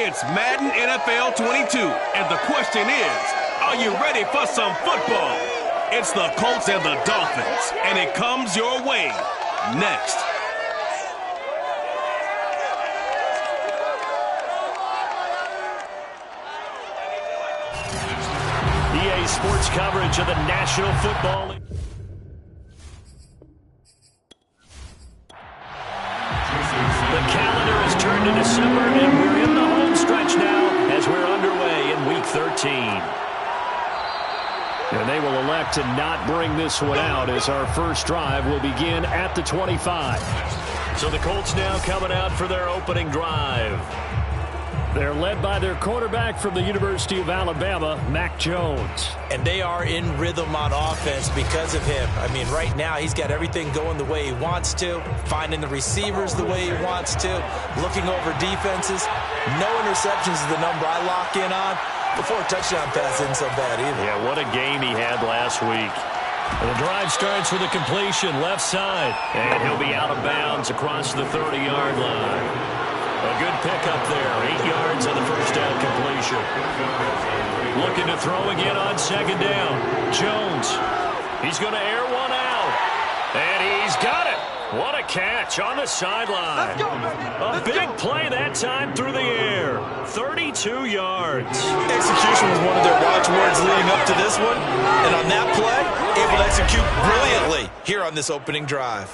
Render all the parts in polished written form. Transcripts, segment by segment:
It's Madden NFL 22, and the question is, are you ready for some football? It's the Colts and the Dolphins, and it comes your way next. EA Sports coverage of the National Football League. The calendar has turned to December, and we're in the home stretch now as we're underway in Week 13. And they will elect to not bring this one out as our first drive will begin at the 25. So the Colts now coming out for their opening drive. They're led by their quarterback from the University of Alabama, Mac Jones. And they are in rhythm on offense because of him. I mean, right now he's got everything going the way he wants to, finding the receivers the way he wants to, looking over defenses. No interceptions is the number I lock in on. Before a touchdown pass isn't so bad either. Yeah, what a game he had last week. And the drive starts with a completion left side. And he'll be out of bounds across the 30-yard line. A good pickup there, 8 yards on the first down completion. Looking to throw again on second down. Jones, he's going to air one out. And he's got it. What a catch on the sideline. A big play that time through the air. 32 yards. Execution was one of their watchwords leading up to this one. And on that play, able to execute brilliantly here on this opening drive.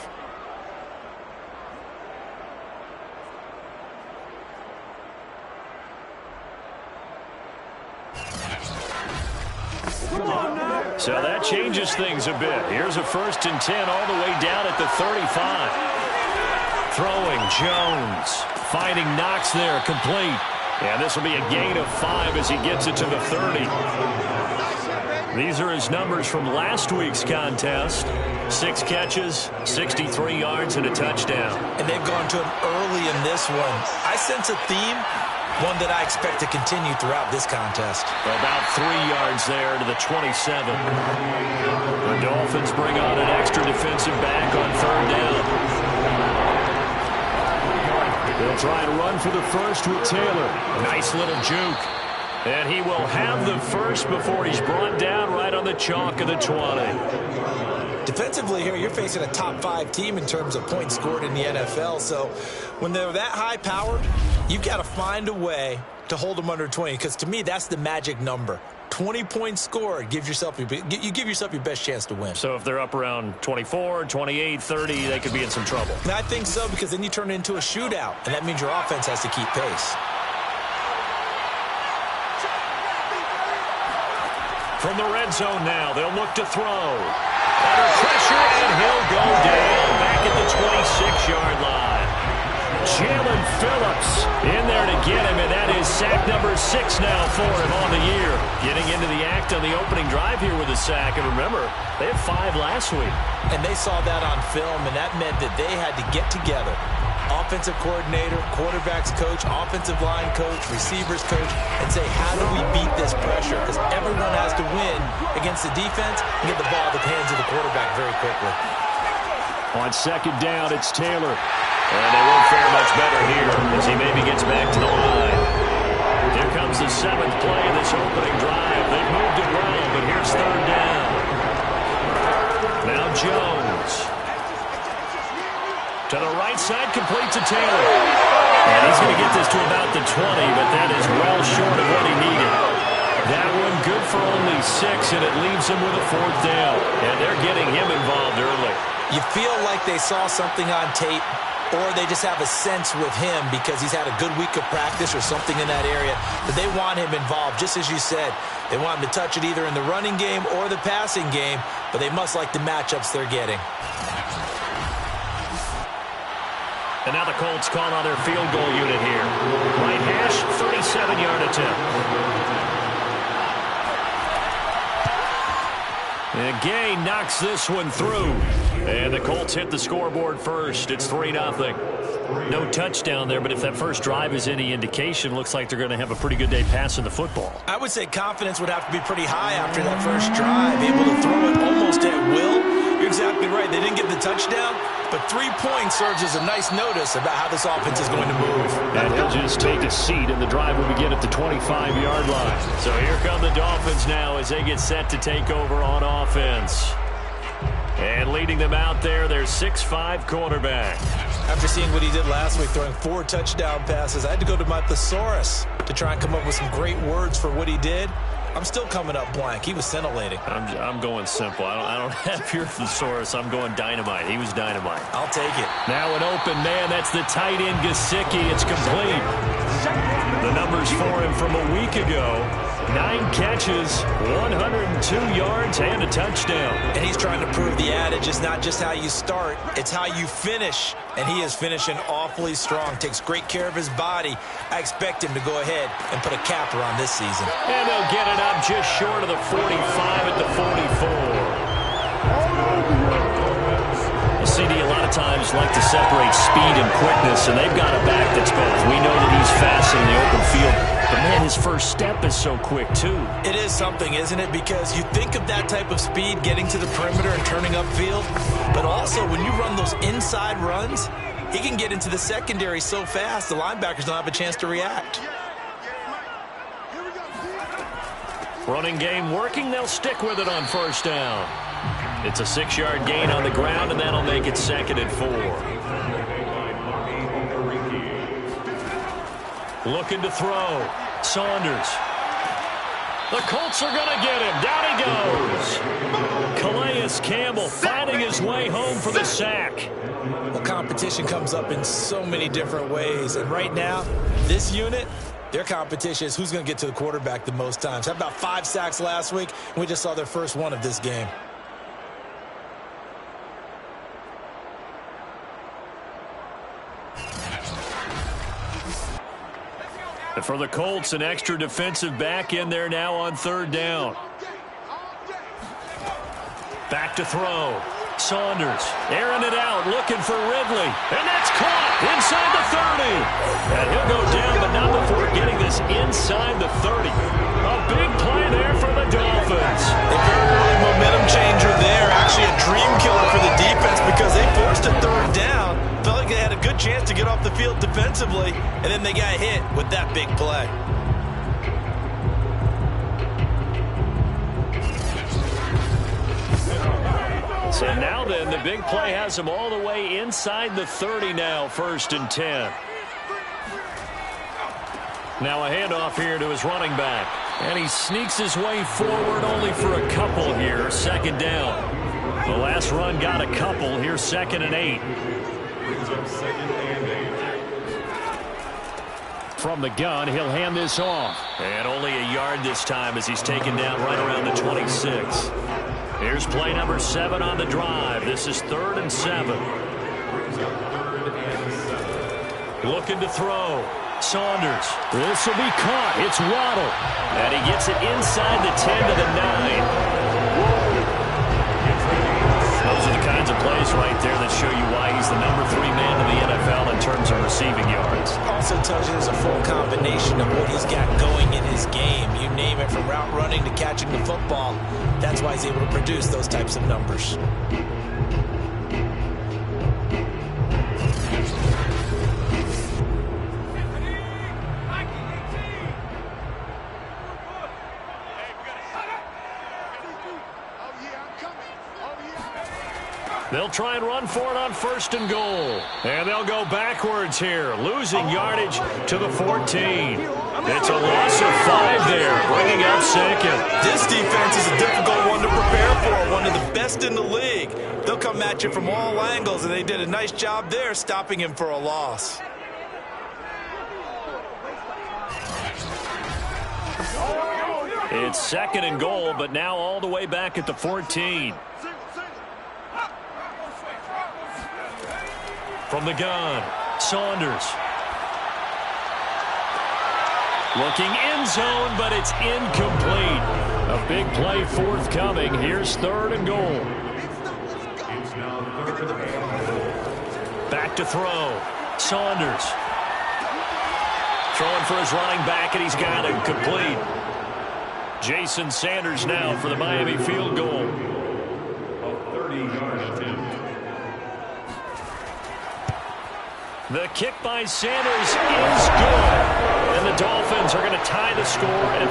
So that changes things a bit. Here's a 1st and 10 all the way down at the 35. Throwing Jones. Finding Knox there, complete. And this will be a gain of 5 as he gets it to the 30. These are his numbers from last week's contest. 6 catches, 63 yards, and a touchdown. And they've gone to him early in this one. I sense a theme. One that I expect to continue throughout this contest. About 3 yards there to the 27. The Dolphins bring on an extra defensive back on 3rd down. They'll try and run for the first with Taylor. Nice little juke. And he will have the first before he's brought down right on the chalk of the 20. Defensively here, you're facing a top 5 team in terms of points scored in the NFL. So when they're that high-powered, you've got to find a way to hold them under 20, because to me, that's the magic number. 20 points scored, you give yourself your best chance to win. So if they're up around 24, 28, 30, they could be in some trouble. And I think so, because then you turn it into a shootout, and that means your offense has to keep pace. From the red zone now, they'll look to throw. Under pressure, and he'll go down back at the 26-yard line. Jalen Phillips in there to get him, and that is sack number 6 now for him on the year. Getting into the act on the opening drive here with a sack. And remember, they had 5 last week. And they saw that on film, and that meant that they had to get together. Offensive coordinator, quarterbacks coach, offensive line coach, receivers coach, and say, how do we beat this pressure? Because everyone has to win against the defense and get the ball in the hands of the quarterback very quickly. On second down, it's Taylor. And they won't fare much better here as he maybe gets back to the line. Here comes the 7th play of this opening drive. They've moved it well, but here's 3rd down. Now Jones. To the right side, complete to Taylor. And he's going to get this to about the 20, but that is well short of what he needed. That one good for only 6, and it leaves him with a 4th down. And they're getting him involved early. You feel like they saw something on tape, or they just have a sense with him because he's had a good week of practice or something in that area, that they want him involved. Just as you said, they want him to touch it either in the running game or the passing game, but they must like the matchups they're getting. And now the Colts call on their field goal unit here. Right hash, 37-yard attempt. And Gay knocks this one through. And the Colts hit the scoreboard first. It's 3-0. No touchdown there, but if that first drive is any indication, looks like they're going to have a pretty good day passing the football. I would say confidence would have to be pretty high after that first drive. Able to throw it almost at will. You're exactly right. They didn't get the touchdown, but 3 points serves as a nice notice about how this offense is going to move. And he'll just take a seat, and the drive will begin at the 25-yard line. So here come the Dolphins now as they get set to take over on offense. And leading them out there, their 6'5" quarterback. After seeing what he did last week, throwing 4 touchdown passes, I had to go to my thesaurus to try and come up with some great words for what he did. I'm still coming up blank. He was scintillating. I'm going simple. I don't have your thesaurus. I'm going dynamite. He was dynamite. I'll take it. Now an open man. That's the tight end, Gesicki. It's complete. The numbers for him from a week ago. 9 catches, 102 yards, and a touchdown. And he's trying to prove the adage is not just how you start, it's how you finish. And he is finishing awfully strong. Takes great care of his body. I expect him to go ahead and put a capper on this season. And they'll get it up just short of the 45 at the 44. CD a lot of times like to separate speed and quickness, and they've got a back that's both. We know that he's fast in the open field, but man, his first step is so quick too. It is something, isn't it? Because you think of that type of speed getting to the perimeter and turning upfield, but also when you run those inside runs, he can get into the secondary so fast the linebackers don't have a chance to react. Running game working, they'll stick with it on first down. It's a 6-yard gain on the ground, and that'll make it 2nd and 4. Looking to throw. Saunders. The Colts are going to get him. Down he goes. Calais Campbell finding his way home for the sack. Well, competition comes up in so many different ways, and right now, this unit, their competition is who's going to get to the quarterback the most times. Had about 5 sacks last week, and we just saw their first one of this game. And for the Colts, an extra defensive back in there now on 3rd down. Back to throw. Saunders airing it out, looking for Ridley. And that's caught inside the 30. And he'll go down, but not before getting this inside the 30. A big play there for the Dolphins. A very early momentum changer there. Actually a dream killer for the defense because they forced a 3rd down. Felt like they had a good chance to get off the field defensively, and then they got hit with that big play. So now then, the big play has him all the way inside the 30 now, 1st and 10. Now a handoff here to his running back. And he sneaks his way forward only for a couple here, 2nd down. The last run got a couple, here 2nd and 8. From the gun, he'll hand this off. And only a yard this time as he's taken down right around the 26. Here's play number 7 on the drive. This is 3rd and 7. Looking to throw. Saunders. This will be caught. It's Waddle. And he gets it inside the 10 to the 9. Those are the kinds of plays right there that show you why he's the number 3 man in the NFL in terms of receiving yards. Also tells you there's a full combination of what he's got going in his game. You name it, from route running to catching the football. That's why he's able to produce those types of numbers. They'll try and run for it on 1st and goal. And they'll go backwards here, losing yardage to the 14. It's a loss of 5 there, bringing up 2nd. This defense is a difficult one to prepare for, one of the best in the league. They'll come at you from all angles, and they did a nice job there stopping him for a loss. It's 2nd and goal, but now all the way back at the 14. From the gun, Saunders. Looking end zone, but it's incomplete. A big play forthcoming. Here's 3rd and goal. Back to throw. Saunders. Throwing for his running back, and he's got it complete. Jason Sanders now for the Miami field goal. 30 yards. The kick by Sanders is good. And the Dolphins are going to tie the score at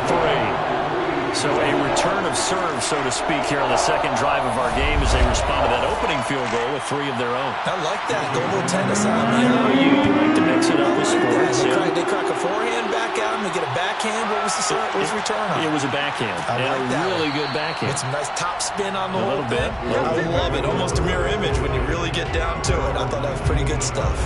3. So a return of serve, so to speak, here on the second drive of our game as they respond to that opening field goal with 3 of their own. I like that. Go a little tennis on me. You like to mix it up with sports. Yeah, they crack a forehand back out and they get a backhand. What was the return on? It was a backhand. I like that. Really good backhand. Get some nice top spin on the whole bit. I love it. Almost a mirror image when you really get down to it. I thought that was pretty good stuff.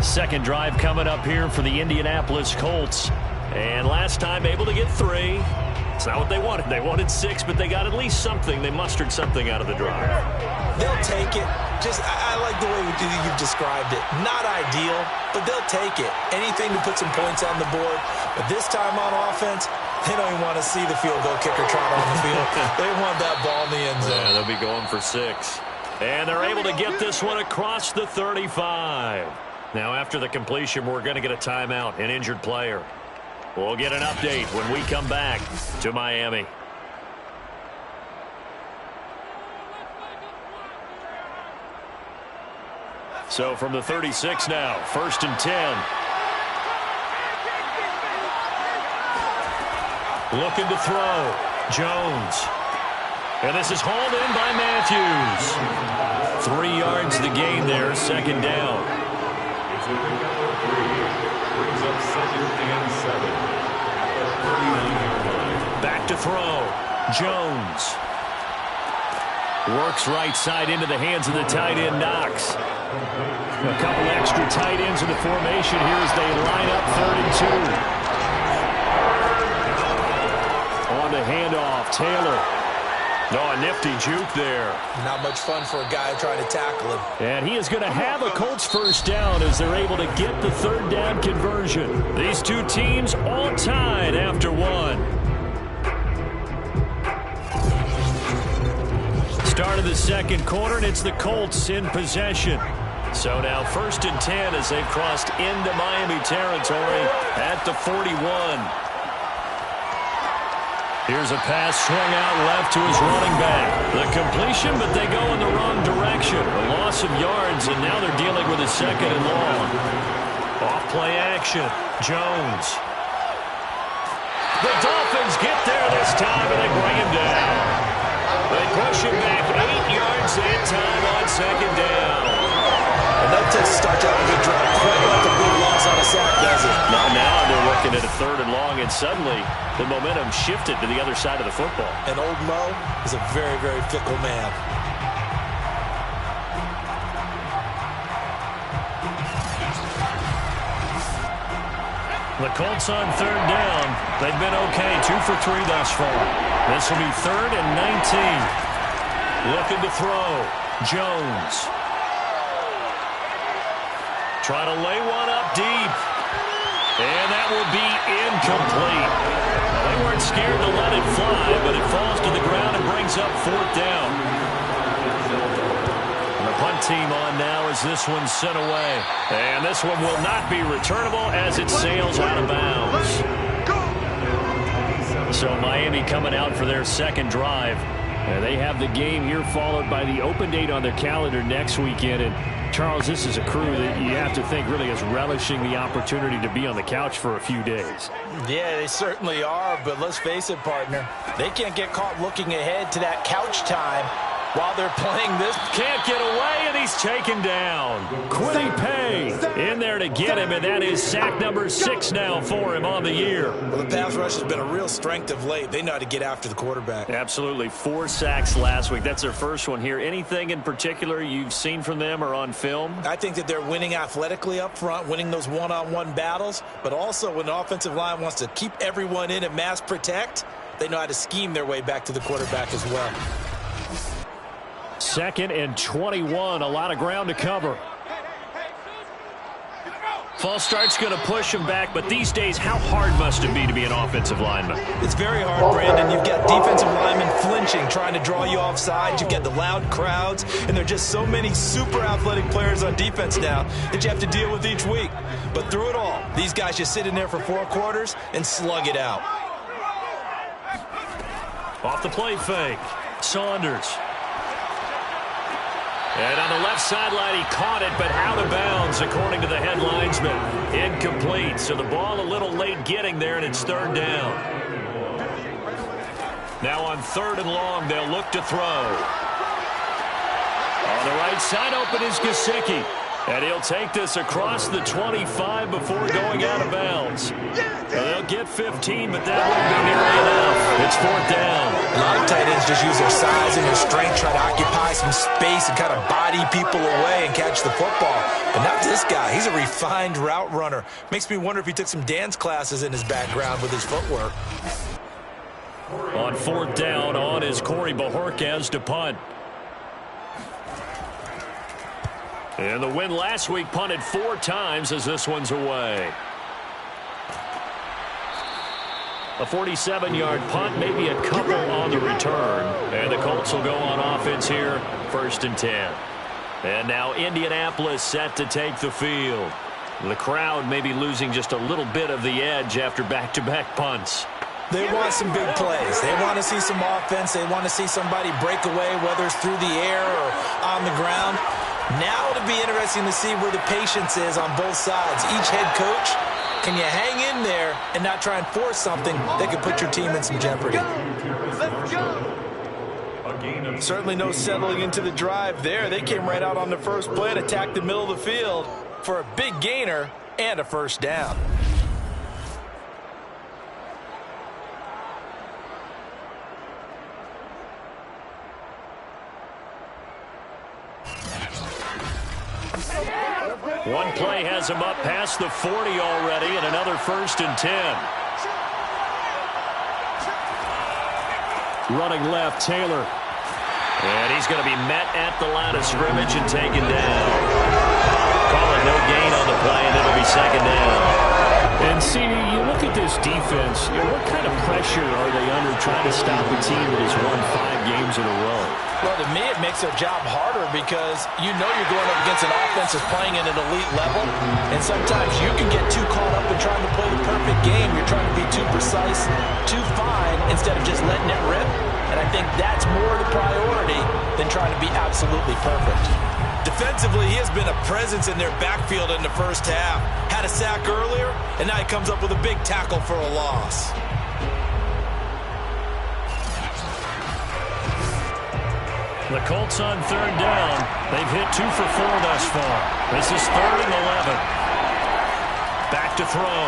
Second drive coming up here for the Indianapolis Colts. And last time able to get 3. It's not what they wanted. They wanted 6, but they got at least something. They mustered something out of the drive. They'll take it. I like the way you've described it. Not ideal, but they'll take it. Anything to put some points on the board. But this time on offense, they don't even want to see the field goal kicker trot on the field. They want that ball in the end zone. Yeah, they'll be going for 6. And they're able to get this one across the 35. Now, after the completion, we're going to get a timeout, an injured player. We'll get an update when we come back to Miami. So from the 36 now, 1st and 10. Looking to throw. Jones. And this is hauled in by Matthews. 3 yards the gain there, 2nd down. Back to throw. Jones. Works right side into the hands of the tight end, Knox. A couple extra tight ends in the formation here as they line up 3rd and 2. On the handoff, Taylor. Oh, a nifty juke there. Not much fun for a guy trying to tackle him. And he is going to have a Colts first down as they're able to get the 3rd down conversion. These two teams all tied after 1. Start of the second quarter, and it's the Colts in possession. So now 1st and 10 as they've crossed into Miami territory at the 41. Here's a pass swung out left to his running back. The completion, but they go in the wrong direction. A loss of yards, and now they're dealing with a 2nd and long. Off-play action. Jones. The Dolphins get there this time, and they bring him down. They push him back 8 yards that time on 2nd down. And that just starts out a good drive. Quite like a big loss on a sack, does it? Now they're looking at a 3rd and long, and suddenly the momentum shifted to the other side of the football. And old Mo is a very, very fickle man. The Colts on 3rd down. They've been okay, 2 for 3 thus far. This will be 3rd and 19. Looking to throw. Jones. Trying to lay one up deep. And that will be incomplete. They weren't scared to let it fly, but it falls to the ground and brings up 4th down. And the punt team on now as this one's sent away. And this one will not be returnable as it sails out of bounds. So Miami coming out for their 2nd drive. And they have the game here followed by the open date on their calendar next weekend. And Charles, this is a crew that you have to think really is relishing the opportunity to be on the couch for a few days. Yeah, they certainly are, but let's face it, partner. They can't get caught looking ahead to that couch time while they're playing this. Can't get away, and he's taken down. Kwity Paye in there to get him, and that is sack number 6 now for him on the year. Well, the pass rush has been a real strength of late. They know how to get after the quarterback. Absolutely. 4 sacks last week. That's their first one here. Anything in particular you've seen from them or on film? I think that they're winning athletically up front, winning those one-on-one battles, but also when the offensive line wants to keep everyone in and mass protect, they know how to scheme their way back to the quarterback as well. 2nd and 21. A lot of ground to cover. False start's going to push him back, but these days, how hard must it be to be an offensive lineman? It's very hard, Brandon. You've got defensive linemen flinching, trying to draw you offside. You've got the loud crowds, and there are just so many super athletic players on defense now that you have to deal with each week. But through it all, these guys just sit in there for 4 quarters and slug it out. Off the play fake. Saunders. And on the left sideline, he caught it, but out of bounds, according to the head linesman. Incomplete, so the ball a little late getting there, and it's third down. Now on third and long, they'll look to throw. On the right side, open is Gesicki. And he'll take this across the 25 before going out of bounds. They'll get 15, but that won't be nearly enough. It's fourth down. A lot of tight ends just use their size and their strength, try to occupy some space and kind of body people away and catch the football. But not this guy. He's a refined route runner. Makes me wonder if he took some dance classes in his background with his footwork. On fourth down, on is Corey Bojorquez to punt. And the win last week punted 4 times as this one's away. A 47-yard punt, maybe a couple on the return. And the Colts will go on offense here, 1st and 10. And now Indianapolis set to take the field. The crowd may be losing just a little bit of the edge after back-to-back punts. They want some big plays. They want to see some offense. They want to see somebody break away, whether it's through the air or on the ground. Now it'll be interesting to see where the patience is on both sides. Each head coach, can you hang in there and not try and force something that could put your team in some jeopardy? Let's go. Certainly no settling into the drive there. They came right out on the first play and attacked the middle of the field for a big gainer and a first down. One play has him up past the 40 already, and another 1st and 10. Running left, Taylor. And he's going to be met at the line of scrimmage and taken down. Call it no gain on the play, and it'll be 2nd down. And, CD, you look at this defense, what kind of pressure are they under trying to stop a team that has won 5 games in a row? Well, to me, it makes their job harder because you know you're going up against an offense that's playing at an elite level, and sometimes you can get too caught up in trying to play the perfect game. You're trying to be too precise, too fine, instead of just letting it rip, and I think that's more the priority than trying to be absolutely perfect. Defensively, he has been a presence in their backfield in the first half. Had a sack earlier, and now he comes up with a big tackle for a loss. The Colts on 3rd down. They've hit 2 for 4 thus far. This is 3rd and 11. Back to throw.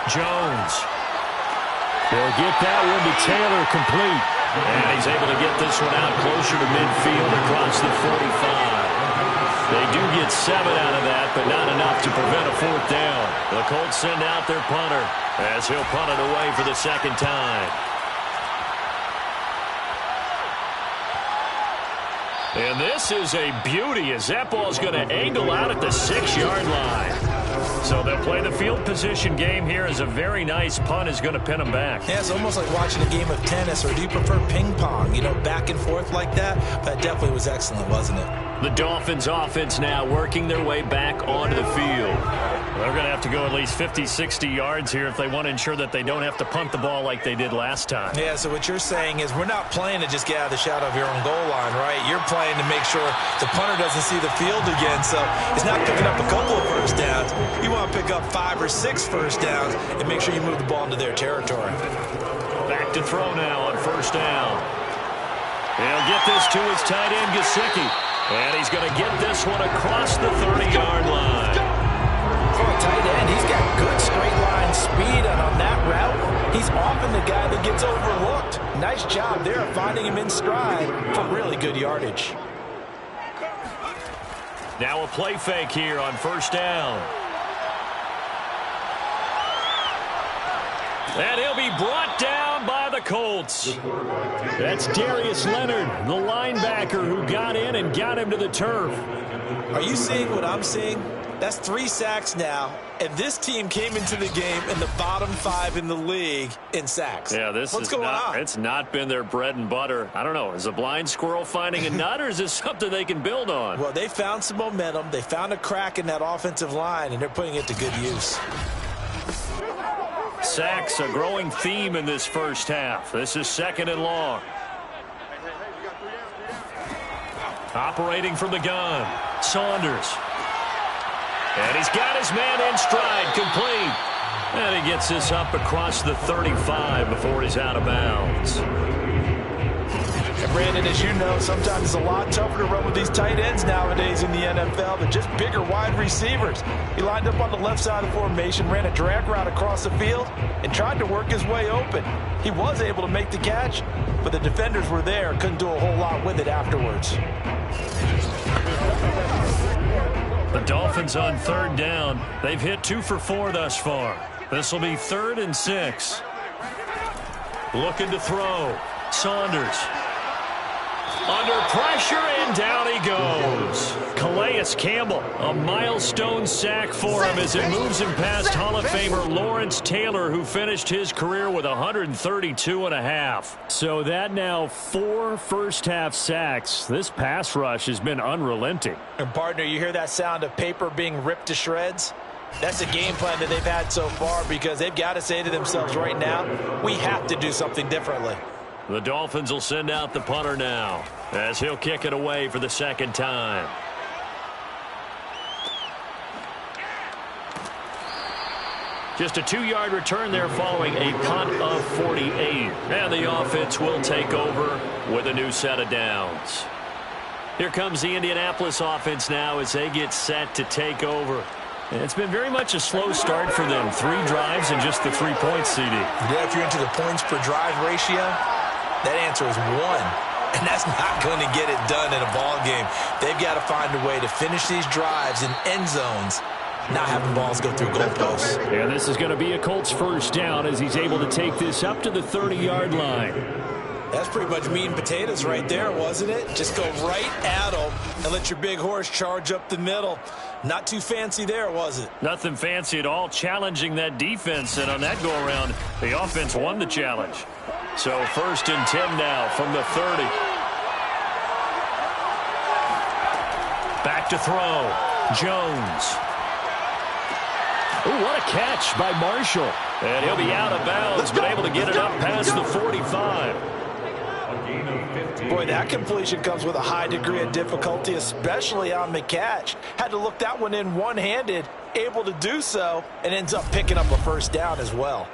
Jones. They'll get that one to Taylor complete. And he's able to get this one out closer to midfield across the 45. They do get 7 out of that, but not enough to prevent a 4th down. The Colts send out their punter as he'll punt it away for the 2nd time. And this is a beauty as that ball's going to angle out at the 6-yard line. So they'll play the field position game here as a very nice punt is going to pin them back. Yeah, it's almost like watching a game of tennis, or do you prefer ping pong? You know, back and forth like that? That definitely was excellent, wasn't it? The Dolphins offense now working their way back onto the field. They're going to have to go at least 50, 60 yards here if they want to ensure that they don't have to punt the ball like they did last time. Yeah, so what you're saying is we're not playing to just get out of the shadow of your own goal line, right? You're playing to make sure the punter doesn't see the field again. So it's not picking up a couple of first downs. You want to pick up 5 or 6 first downs and make sure you move the ball into their territory. Back to throw now on 1st down. He'll get this to his tight end, Gesicki. And he's going to get this one across the 30-yard line. For a tight end, he's got good straight line speed, and on that route, he's often the guy that gets overlooked. Nice job there finding him in stride for really good yardage. Now a play fake here on 1st down. And he'll be brought down by the Colts. That's Darius Leonard, the linebacker who got in and got him to the turf. Are you seeing what I'm seeing? That's 3 sacks now, and this team came into the game in the bottom 5 in the league in sacks. Yeah, what's going on? It's not been their bread and butter. I don't know. Is a blind squirrel finding a nut, or is this something they can build on? Well, they found some momentum. They found a crack in that offensive line, and they're putting it to good use. Sacks, a growing theme in this first half. This is 2nd and long. Operating from the gun, Saunders. And he's got his man in stride, complete. And he gets this up across the 35 before he's out of bounds. And Brandon, as you know, sometimes it's a lot tougher to run with these tight ends nowadays in the NFL than just bigger wide receivers. He lined up on the left side of the formation, ran a drag route across the field, and tried to work his way open. He was able to make the catch, but the defenders were there, couldn't do a whole lot with it afterwards. The Dolphins on third down. They've hit 2 for 4 thus far. This will be 3rd and 6. Looking to throw. Saunders. Under pressure, and down he goes. Calais Campbell, a milestone sack for him as it moves him past Hall of Famer Lawrence Taylor, who finished his career with 132.5. So that now 4 first-half sacks. This pass rush has been unrelenting. And, partner, you hear that sound of paper being ripped to shreds? That's a game plan that they've had so far because they've got to say to themselves right now, we have to do something differently. The Dolphins will send out the punter now as he'll kick it away for the second time. Just a 2-yard return there following a punt of 48. And the offense will take over with a new set of downs. Here comes the Indianapolis offense now as they get set to take over. It's been very much a slow start for them. 3 drives and just the 3 points, CD. Yeah, if you're into the points per drive ratio, that answer is 1. And that's not going to get it done in a ball game. They've got to find a way to finish these drives in end zones, not have the balls go through goalposts. Yeah, this is going to be a Colts first down as he's able to take this up to the 30-yard line. That's pretty much meat and potatoes right there, wasn't it? Just go right at them and let your big horse charge up the middle. Not too fancy there, was it? Nothing fancy at all, challenging that defense. And on that go-around, the offense won the challenge. So 1st and 10 now from the 30. Back to throw. Jones. Ooh, what a catch by Marshall. And he'll be out of bounds, but able to get it up past the 45. Boy, that completion comes with a high degree of difficulty, especially on the catch. Had to look that one in one-handed, able to do so, and ends up picking up a first down as well.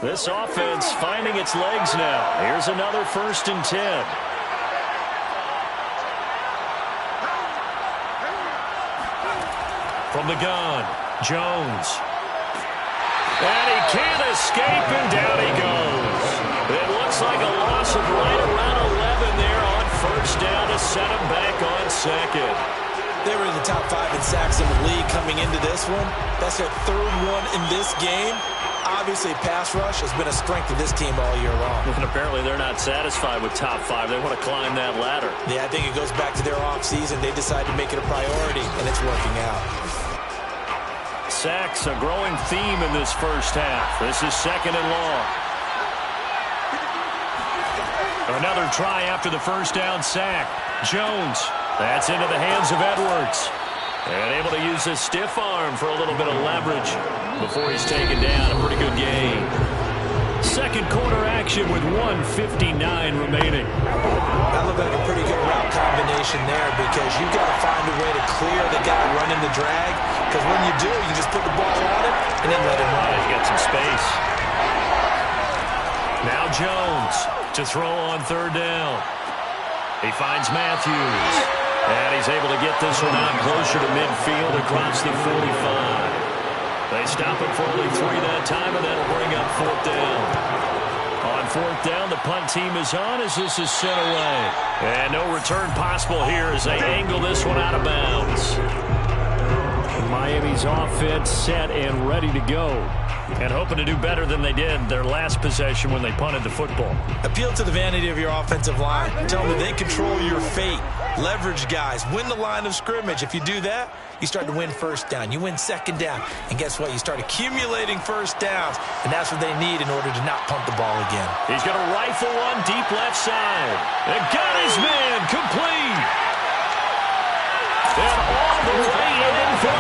This offense finding its legs now. Here's another 1st and 10. From the gun, Jones. And he can't escape, and down he goes. It looks like a loss of right around 11 there on 1st down to set him back on 2nd. They were in the top 5 in sacks in the league coming into this one. That's their 3rd one in this game. Obviously, pass rush has been a strength of this team all year long. And apparently they're not satisfied with top 5. They want to climb that ladder. Yeah, I think it goes back to their offseason. They decided to make it a priority, and it's working out. Sacks, a growing theme in this first half. This is 2nd and long. Another try after the first down sack. Jones. That's into the hands of Edwards. And able to use his stiff arm for a little bit of leverage before he's taken down. A pretty good game. Second quarter action with 1:59 remaining. That looked like a pretty good route combination there because you've got to find a way to clear the guy running the drag. Because when you do, you just put the ball on him and then let him run. He's got some space. Now Jones to throw on 3rd down. He finds Matthews. And he's able to get this one out closer to midfield across the 45. They stop it for only 3 that time, and that'll bring up 4th down. On 4th down, the punt team is on as this is sent away. And no return possible here as they angle this one out of bounds. Miami's offense set and ready to go. And hoping to do better than they did their last possession when they punted the football. Appeal to the vanity of your offensive line. Tell them they control your fate. Leverage guys. Win the line of scrimmage. If you do that, you start to win 1st down. You win 2nd down. And guess what? You start accumulating 1st downs. And that's what they need in order to not punt the ball again. He's going to rifle one deep left side. And got his man complete. And all the way in for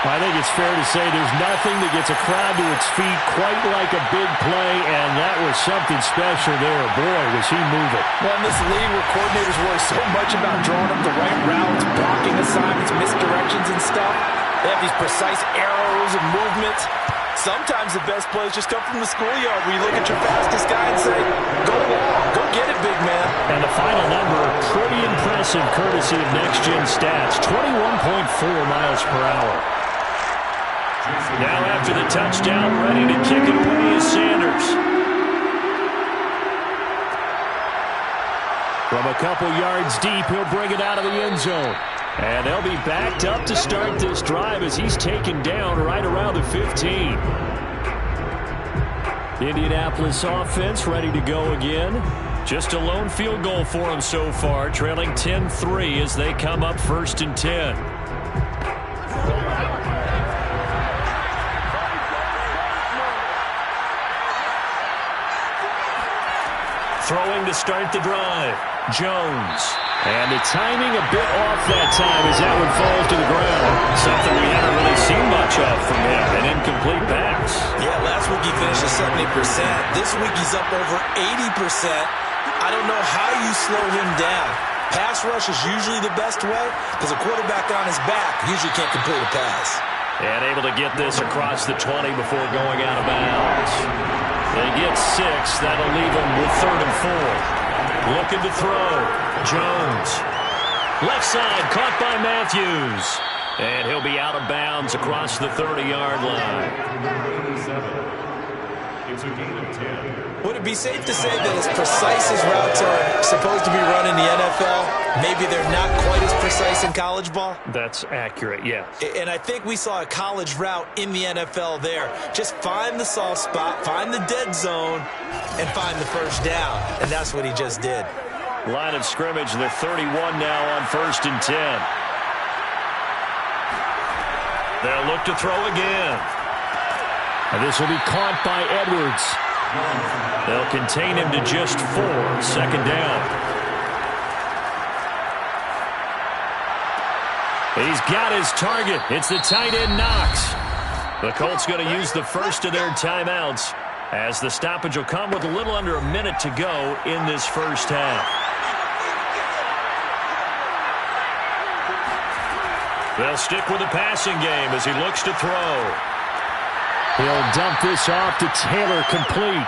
I think it's fair to say there's nothing that gets a crowd to its feet quite like a big play, and that was something special there. Boy, was he moving. Well, in this league where coordinators worry so much about drawing up the right routes, blocking assignments, misdirections and stuff, they have these precise arrows and movements. Sometimes the best plays just come from the schoolyard where you look at your fastest guy and say, go long, go get it, big man. And the final number, pretty impressive courtesy of Next Gen Stats, 21.4 miles per hour. Now after the touchdown, ready to kick it away is Sanders. From a couple yards deep, he'll bring it out of the end zone. And they'll be backed up to start this drive as he's taken down right around the 15. Indianapolis offense ready to go again. Just a lone field goal for them so far, trailing 10-3 as they come up 1st and 10. Throwing to start the drive. Jones. And the timing a bit off that time as that one falls to the ground. Something we haven't really seen much of from him. An incomplete pass. Yeah, last week he finished at 70%. This week he's up over 80%. I don't know how you slow him down. Pass rush is usually the best way because a quarterback on his back usually can't complete a pass. And able to get this across the 20 before going out of bounds. They get 6. That'll leave them with 3rd and 4. Looking to throw. Jones. Left side, caught by Matthews. And he'll be out of bounds across the 30-yard line. Would it be safe to say that as precise as routes are supposed to be run in the NFL, maybe they're not quite as precise in college ball? That's accurate, yes. And I think we saw a college route in the NFL there. Just find the soft spot, find the dead zone, and find the first down. And that's what he just did. Line of scrimmage, they're 31 now on 1st and 10. They'll look to throw again. And this will be caught by Edwards. They'll contain him to just 4. 2nd down. He's got his target. It's the tight end Knox. The Colts going to use the first of their timeouts as the stoppage will come with a little under a minute to go in this first half. They'll stick with the passing game as he looks to throw. He'll dump this off to Taylor, complete.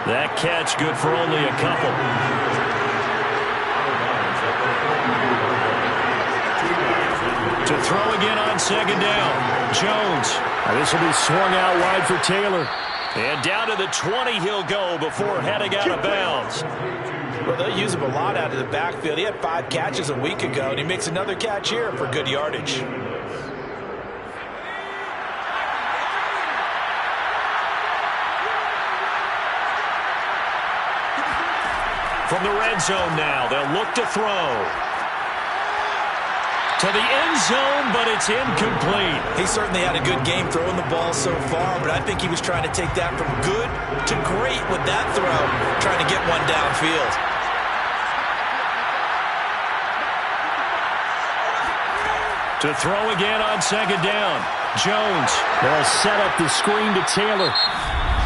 That catch good for only a couple. To throw again on 2nd down. Jones. Now this will be swung out wide for Taylor. And down to the 20 he'll go before heading out of bounds. Well, they'll use him a lot out of the backfield. He had 5 catches a week ago, and he makes another catch here for good yardage. From the red zone now, they'll look to throw. To the end zone, but it's incomplete. He certainly had a good game throwing the ball so far, but I think he was trying to take that from good to great with that throw, trying to get one downfield. To throw again on 2nd down. Jones. They'll set up the screen to Taylor.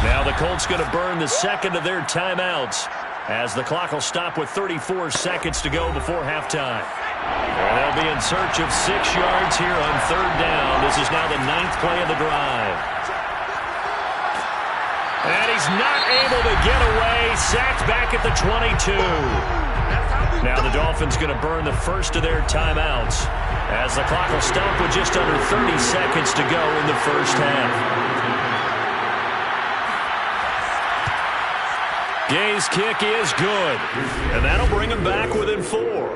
Now the Colts going to burn the second of their timeouts as the clock will stop with 34 seconds to go before halftime. And they'll be in search of 6 yards here on 3rd down. This is now the 9th play of the drive. And he's not able to get away. Sacked back at the 22. Now the Dolphins going to burn the first of their timeouts as the clock will stop with just under 30 seconds to go in the first half. Gay's kick is good, and that'll bring him back within 4.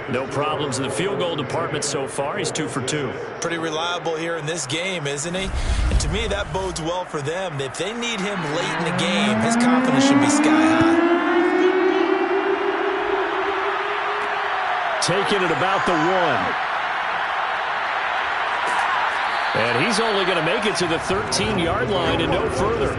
No problems in the field goal department so far. He's 2 for 2. Pretty reliable here in this game, isn't he? And to me, that bodes well for them. If they need him late in the game, his confidence should be sky high. Taking it about the 1. And he's only going to make it to the 13-yard line and no further.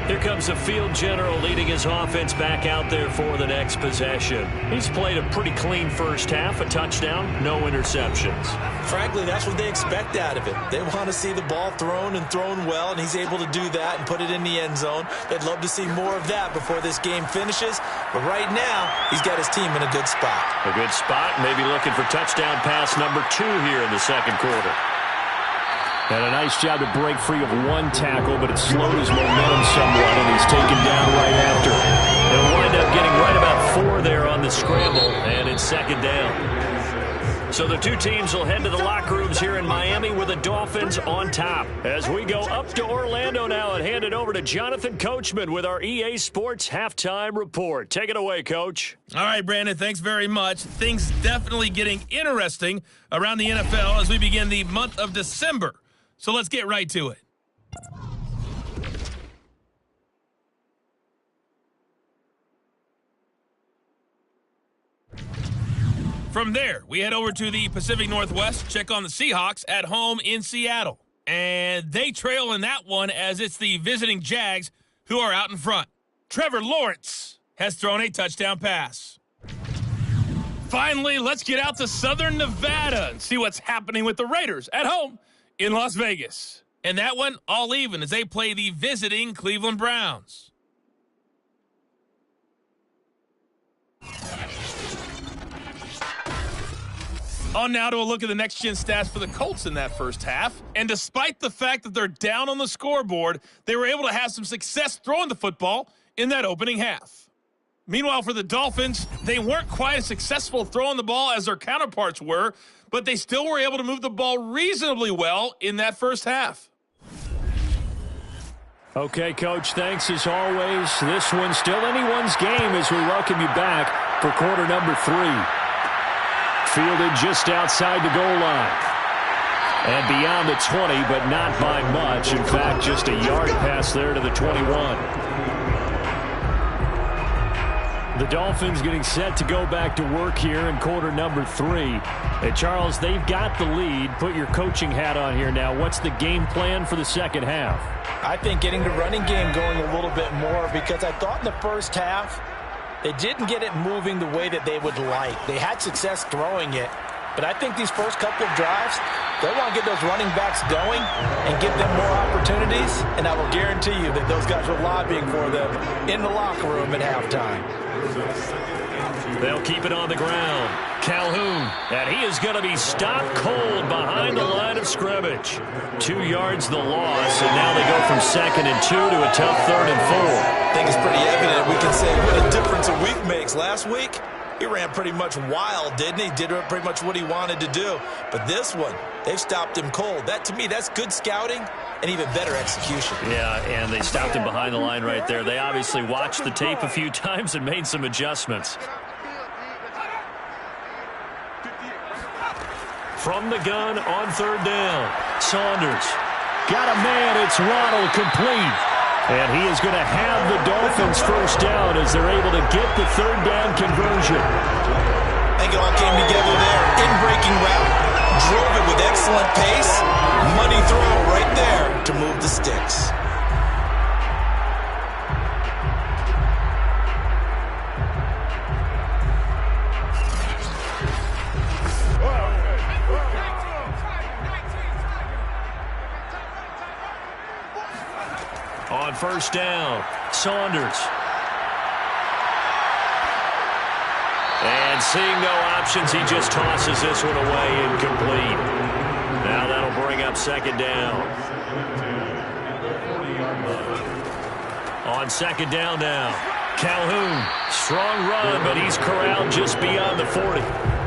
Here comes the field general leading his offense back out there for the next possession. He's played a pretty clean first half, a touchdown, no interceptions. Frankly, that's what they expect out of him. They want to see the ball thrown and thrown well, and he's able to do that and put it in the end zone. They'd love to see more of that before this game finishes. But right now, he's got his team in a good spot. A good spot, maybe looking for touchdown pass number 2 here in the second quarter. And a nice job to break free of one tackle, but it slowed his momentum somewhat, and he's taken down right after. He'll wind up getting right about 4 there on the scramble, and it's second down. So the two teams will head to the locker rooms here in Miami with the Dolphins on top. As we go up to Orlando now and hand it over to Jonathan Coachman with our EA Sports Halftime Report. Take it away, Coach. All right, Brandon, thanks very much. Things definitely getting interesting around the NFL as we begin the month of December. So let's get right to it. From there, we head over to the Pacific Northwest, check on the Seahawks at home in Seattle. And they trail in that one as it's the visiting Jags who are out in front. Trevor Lawrence has thrown a touchdown pass. Finally, let's get out to Southern Nevada and see what's happening with the Raiders at home in Las Vegas. And that one, all even as they play the visiting Cleveland Browns. On now to a look at the next-gen stats for the Colts in that first half. And despite the fact that they're down on the scoreboard, they were able to have some success throwing the football in that opening half. Meanwhile, for the Dolphins, they weren't quite as successful throwing the ball as their counterparts were, but they still were able to move the ball reasonably well in that first half. Okay, Coach, thanks as always. This one's still anyone's game as we welcome you back for quarter number 3. Fielded just outside the goal line. And beyond the 20, but not by much. In fact, just a yard pass there to the 21. The Dolphins getting set to go back to work here in quarter number 3. And Charles, they've got the lead. Put your coaching hat on here now. What's the game plan for the second half? I think getting the running game going a little bit more, because I thought in the first half they didn't get it moving the way that they would like. They had success throwing it, but I think these first couple of drives, they want to get those running backs going and give them more opportunities, and I will guarantee you that those guys are lobbying for them in the locker room at halftime. They'll keep it on the ground. Calhoun, and he is going to be stopped cold behind the line of scrimmage. 2 yards the loss, and now they go from 2nd and 2 to a tough 3rd and 4. I think it's pretty evident. We can say what a difference a week makes. Last week, he ran pretty much wild, didn't he? Did pretty much what he wanted to do. But this one, they've stopped him cold. That, to me, that's good scouting and even better execution. Yeah, and they stopped him behind the line right there. They obviously watched the tape a few times and made some adjustments. From the gun on 3rd down, Saunders. Got a man, it's Waddle, complete. And he is going to have the Dolphins first down as they're able to get the 3rd down conversion. I think it all came together there. In-breaking route, drove it with excellent pace. Money throw right there to move the sticks. On 1st down, Saunders. And seeing no options, he just tosses this one away, incomplete. Now that'll bring up 2nd down. On 2nd down now, Calhoun. Strong run, but he's corralled just beyond the 40.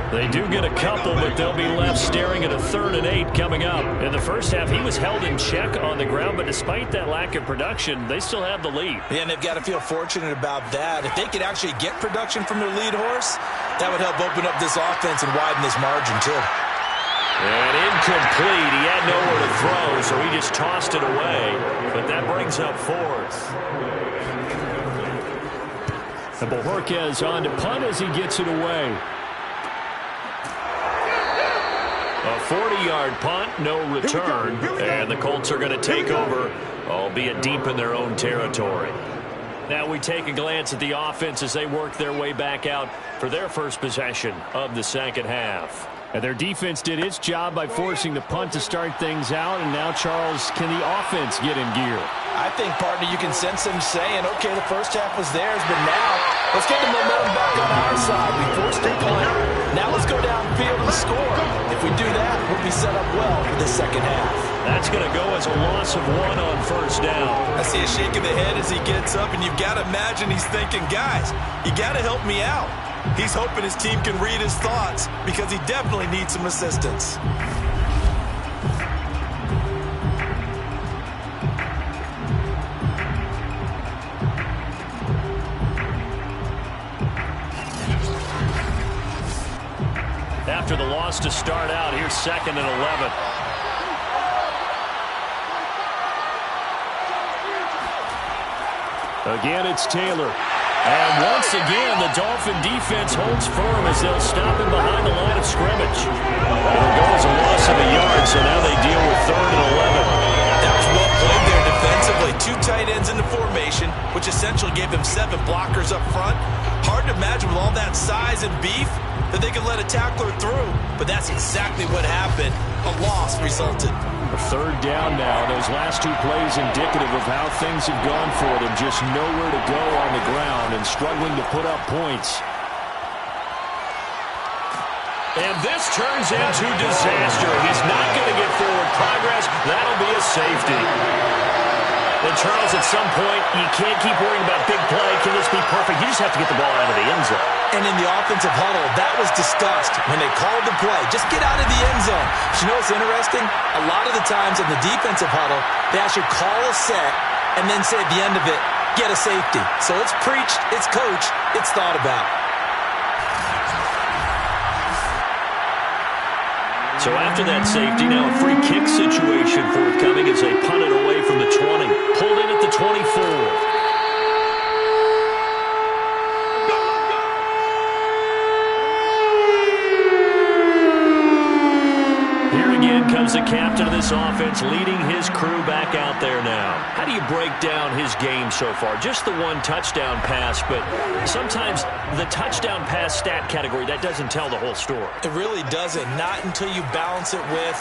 They do get a couple, but they'll be left staring at a 3rd and 8 coming up. In the first half, he was held in check on the ground, but despite that lack of production, they still have the lead. Yeah, and they've got to feel fortunate about that. If they could actually get production from their lead horse, that would help open up this offense and widen this margin, too. And incomplete. He had nowhere to throw, so he just tossed it away. But that brings up 4th. And Bojorquez on to punt as he gets it away. A 40-yard punt, no return, and the Colts are going to take over, albeit deep in their own territory. Now we take a glance at the offense as they work their way back out for their first possession of the second half. And their defense did its job by forcing the punt to start things out, and now, Charles, can the offense get in gear? I think, partner, you can sense them saying, okay, the first half was theirs, but now let's get the momentum back on our side. We forced a punt. Now let's go downfield and score. If we do that, we'll be set up well for the second half. That's going to go as a loss of 1 on first down. I see a shake of the head as he gets up, and you've got to imagine he's thinking, guys, you got to help me out. He's hoping his team can read his thoughts because he definitely needs some assistance. After the loss to start out, here's 2nd and 11. Again, it's Taylor. And once again, the Dolphin defense holds firm as they'll stop him behind the line of scrimmage. It'll go as a loss of a yard, so now they deal with 3rd and 11. That was well played there defensively. 2 tight ends in the formation, which essentially gave them 7 blockers up front. Hard to imagine with all that size and beef that they could let a tackler through, but that's exactly what happened. A loss resulted. A 3rd down now. Those last 2 plays indicative of how things have gone for them. Just nowhere to go on the ground and struggling to put up points. And this turns into disaster. He's not going to get forward progress. That'll be a safety. And Charles, at some point, you can't keep worrying about big play. Can this be perfect? You just have to get the ball out of the end zone. And in the offensive huddle, that was discussed when they called the play. Just get out of the end zone. But you know what's interesting? A lot of the times in the defensive huddle, they actually call a set and then say at the end of it, get a safety. So it's preached, it's coached, it's thought about. So after that safety, now a free kick situation forthcoming as they punt it away from the 20. Pulled in at the 24. Comes the captain of this offense, leading his crew back out there now. How do you break down his game so far? Just the 1 touchdown pass, but sometimes the touchdown pass stat category, that doesn't tell the whole story. It really doesn't, not until you balance it with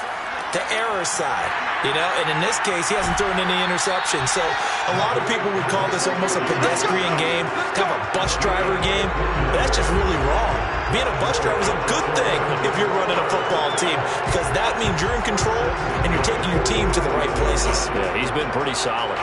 the error side, you know, and in this case, he hasn't thrown any interceptions. So a lot of people would call this almost a pedestrian game, kind of a bus driver game, but that's just really wrong. Being a bus driver is a good thing if you're running a football team because that means you're in control and you're taking your team to the right places. Yeah, he's been pretty solid.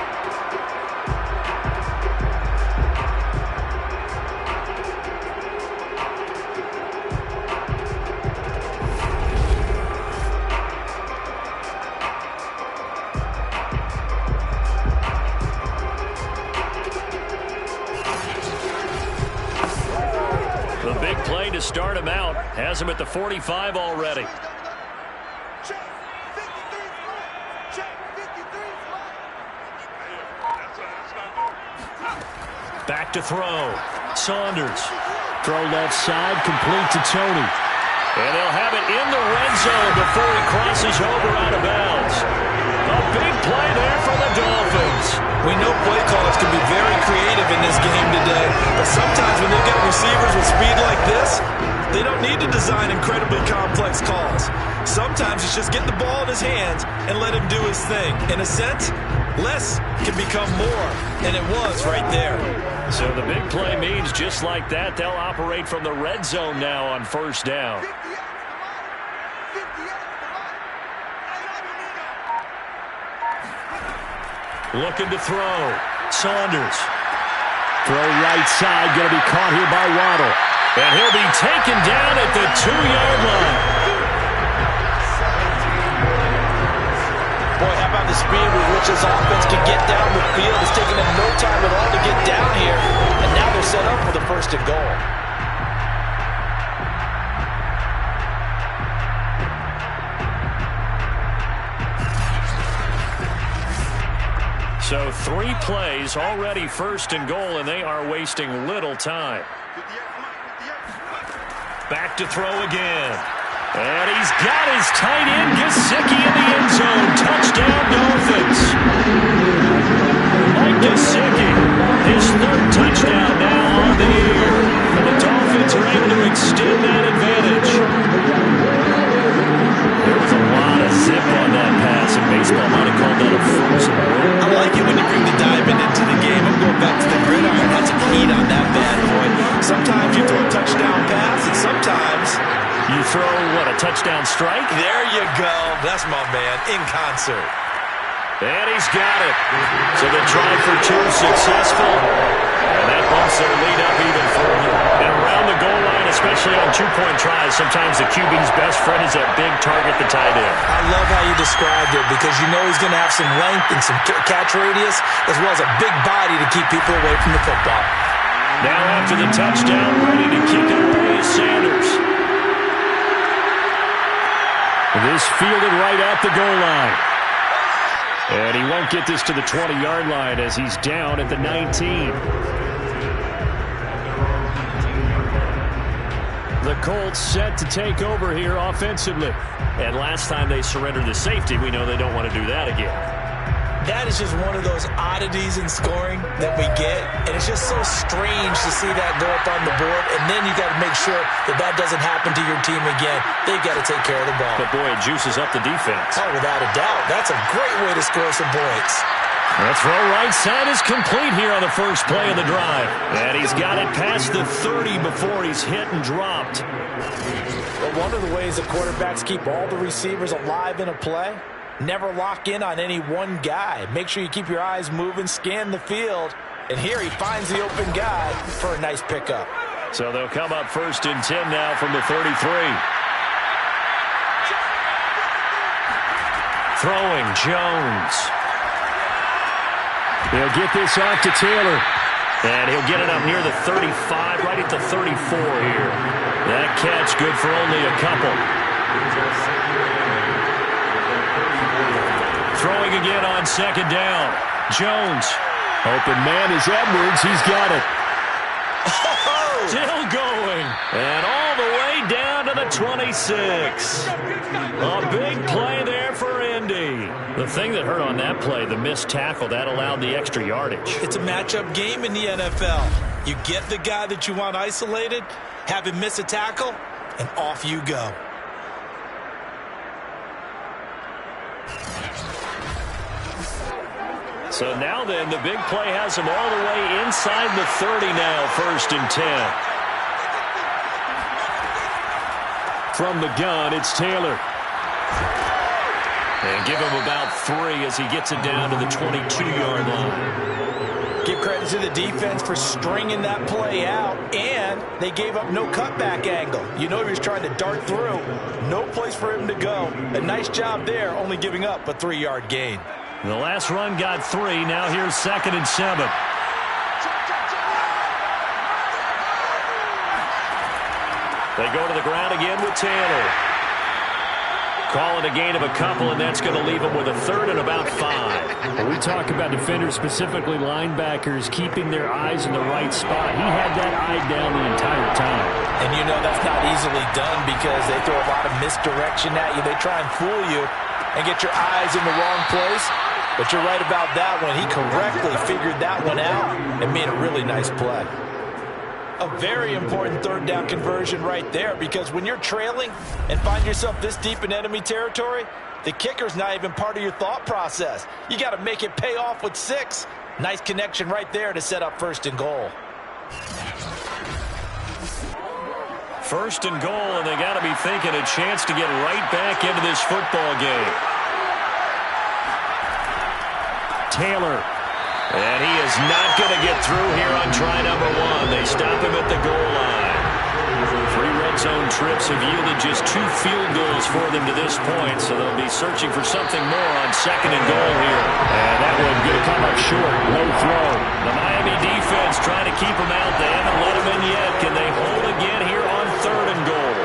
To start him out, has him at the 45 already. Back to throw. Saunders. Throw left side, complete to Tony. And they'll have it in the red zone before he crosses over out of bounds. A big play there for the Dolphins. We know play callers can be very creative in this game today, but sometimes when they've got receivers with speed like this, they don't need to design incredibly complex calls. Sometimes it's just get the ball in his hands and let him do his thing. In a sense, less can become more, and it was right there. So the big play means just like that, they'll operate from the red zone now on first down. Looking to throw. Saunders. Throw right side, going to be caught here by Waddle. And he'll be taken down at the 2-yard line. Boy, how about the speed with which this offense can get down the field? It's taken them no time at all to get down here. And now they're set up for the 1st and goal. So 3 plays, already 1st and goal, and they are wasting little time. Back to throw again. And he's got his tight end, Gesicki, in the end zone. Touchdown, Dolphins. Mike Gesicki, his third touchdown now on the year. And the Dolphins are able to extend that advantage. There was a lot of zip on that pass, and baseball might have called that a frozen word. I like it when you bring the diamond into the game. I'm going back to the gridiron. Had some heat on that bad boy. Sometimes you throw a touchdown pass, and sometimes you throw, what, a touchdown strike? There you go. That's my man, in concert. And he's got it. So the try for two successful. And that bumps their lead up even further. And around the goal line, especially on two-point tries, sometimes the QB's best friend is that big target, the tight end. I love how you described it because you know he's going to have some length and some catch radius as well as a big body to keep people away from the football. Now after the touchdown, ready to kick it away is Sanders. This fielded right at the goal line. And he won't get this to the 20-yard line as he's down at the 19. The Colts set to take over here offensively. And last time they surrendered the safety, we know they don't want to do that again. That is just one of those oddities in scoring that we get, and it's just so strange to see that go up on the board, and then you got to make sure that that doesn't happen to your team again. They've got to take care of the ball. But, boy, it juices up the defense. Oh, without a doubt. That's a great way to score some points. The throw right side is complete here on the first play of the drive. And he's got it past the 30 before he's hit and dropped. But one of the ways that quarterbacks keep all the receivers alive in a play, never lock in on any one guy. Make sure you keep your eyes moving, scan the field. And here he finds the open guy for a nice pickup. So they'll come up 1st and 10 now from the 33. Throwing Jones. He'll get this off to Taylor. And he'll get it up near the 35, right at the 34 here. That catch good for only a couple. Throwing again on 2nd down. Jones. Open man is Edwards. He's got it. Still going. And all the way down to the 26. A big play there for Indy. The thing that hurt on that play, the missed tackle, that allowed the extra yardage. It's a matchup game in the NFL. You get the guy that you want isolated, have him miss a tackle, and off you go. So now then, the big play has him all the way inside the 30 now, 1st and 10. From the gun, it's Taylor. And give him about 3 as he gets it down to the 22-yard line. Give credit to the defense for stringing that play out, and they gave up no cutback angle. You know he was trying to dart through. No place for him to go. A nice job there, only giving up a 3-yard gain. The last run got 3. Now here's 2nd and 7. They go to the ground again with Taylor. Call it a gain of a couple, and that's going to leave them with a 3rd and about 5. When we talk about defenders, specifically linebackers, keeping their eyes in the right spot. He had that eye down the entire time. And you know that's not easily done because they throw a lot of misdirection at you. They try and fool you and get your eyes in the wrong place. But you're right about that one. He correctly figured that one out and made a really nice play. A very important 3rd down conversion right there because when you're trailing and find yourself this deep in enemy territory, the kicker's not even part of your thought process. You got to make it pay off with 6. Nice connection right there to set up 1st and goal. 1st and goal, and they got to be thinking a chance to get right back into this football game. Taylor. And he is not going to get through here on try number 1. They stop him at the goal line. 3 red zone trips have yielded just 2 field goals for them to this point, so they'll be searching for something more on 2nd and goal here. And that one going to come up short. Low throw. The Miami defense trying to keep him out. They haven't let him in yet. Can they hold again here on 3rd and goal?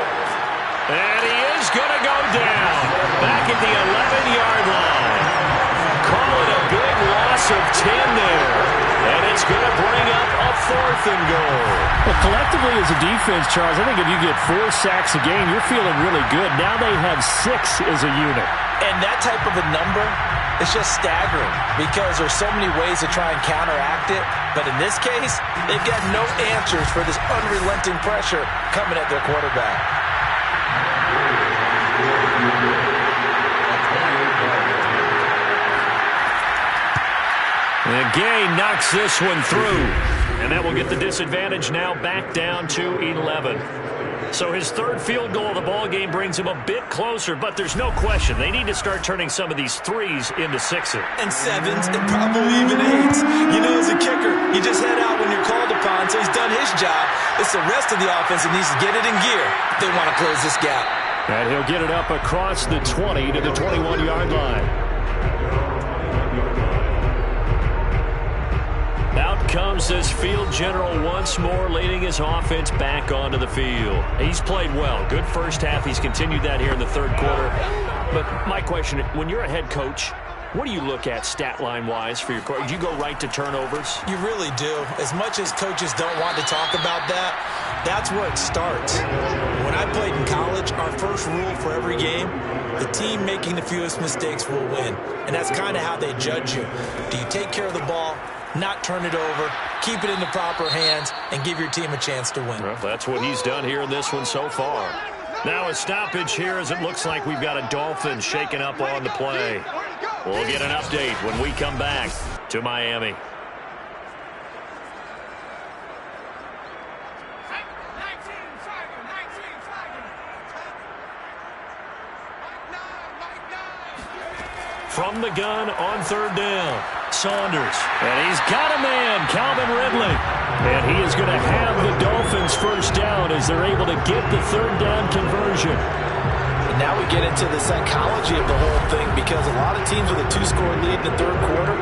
And he is going to go down. Back at the 11-yard line. Call it a big loss of 10 there. And it's going to bring up a 4th and goal. Well, collectively as a defense, Charles, I think if you get 4 sacks a game, you're feeling really good. Now they have 6 as a unit. And that type of a number is just staggering because there's so many ways to try and counteract it. But in this case, they've got no answers for this unrelenting pressure coming at their quarterback. And Gay knocks this one through. And that will get the disadvantage now back down to 11. So his 3rd field goal of the ball game brings him a bit closer, but there's no question they need to start turning some of these 3s into 6s. And 7s and probably even 8s. You know, as a kicker, you just head out when you're called upon, so he's done his job. It's the rest of the offense that needs to get it in gear if they want to close this gap. And he'll get it up across the 20 to the 21-yard line. Out comes this field general once more, leading his offense back onto the field. He's played well. Good first half. He's continued that here in the 3rd quarter. But my question, when you're a head coach, what do you look at stat line-wise for your coach? Do you go right to turnovers? You really do. As much as coaches don't want to talk about that, that's where it starts. When I played in college, our first rule for every game, the team making the fewest mistakes will win. And that's kind of how they judge you. Do you take care of the ball, not turn it over, keep it in the proper hands, and give your team a chance to win? Well, that's what he's done here in this one so far. Now a stoppage here as it looks like we've got a Dolphin shaking up on the play. We'll get an update when we come back to Miami. From the gun on 3rd down, Saunders. And he's got a man, Calvin Ridley. And he is going to have the Dolphins first down as they're able to get the 3rd down conversion. And now we get into the psychology of the whole thing because a lot of teams with a 2-score lead in the 3rd quarter,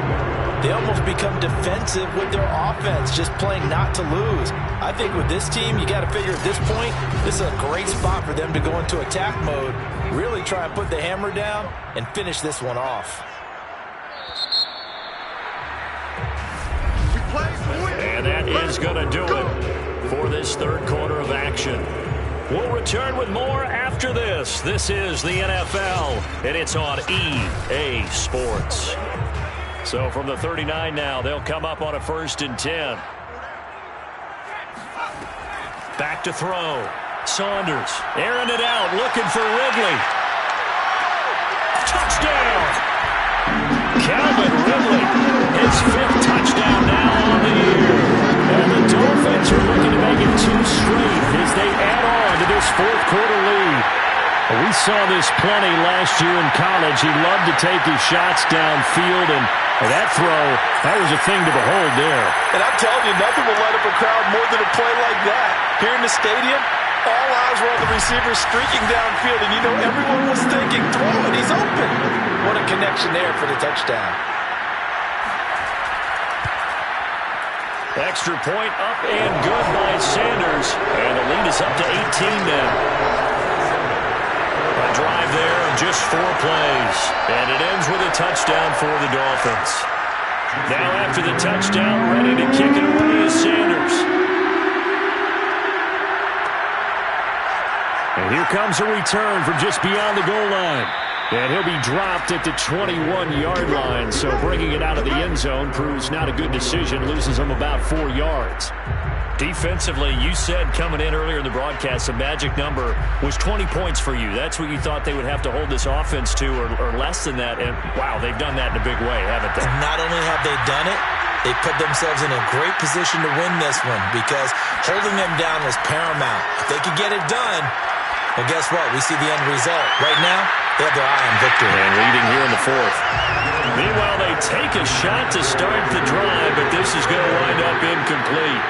they almost become defensive with their offense, just playing not to lose. I think with this team, you got to figure at this point, this is a great spot for them to go into attack mode, really try and put the hammer down and finish this one off. And that is going to do it for this 3rd quarter of action. We'll return with more after this. This is the NFL, and it's on EA Sports. So from the 39 now, they'll come up on a 1st and 10. Back to throw. Saunders airing it out, looking for Ridley. Touchdown! Calvin Ridley, his 5th touchdown now on the year. And the Dolphins are looking to make it 2 straight as they add on to this 4th quarter lead. We saw this plenty last year in college. He loved to take his shots downfield, and that throw, that was a thing to behold there. And I'm telling you, nothing will light up a crowd more than a play like that. Here in the stadium, all eyes were on the receiver streaking downfield, and you know everyone was thinking, throw it, he's open. What a connection there for the touchdown. Extra point up and good by Sanders. And the lead is up to 18 now. A drive there of just 4 plays. And it ends with a touchdown for the Dolphins. Now after the touchdown, ready to kick it away is Sanders. And here comes a return from just beyond the goal line. And he'll be dropped at the 21-yard line, so bringing it out of the end zone proves not a good decision, loses him about 4 yards. Defensively, you said coming in earlier in the broadcast, the magic number was 20 points for you. That's what you thought they would have to hold this offense to, or less than that. And, wow, they've done that in a big way, haven't they? Not only have they done it, they put themselves in a great position to win this one because holding them down was paramount. If they could get it done, well, guess what? We see the end result. Right now, they have their eye on victory. And leading here in the 4th. Meanwhile, they take a shot to start the drive, but this is going to wind up incomplete.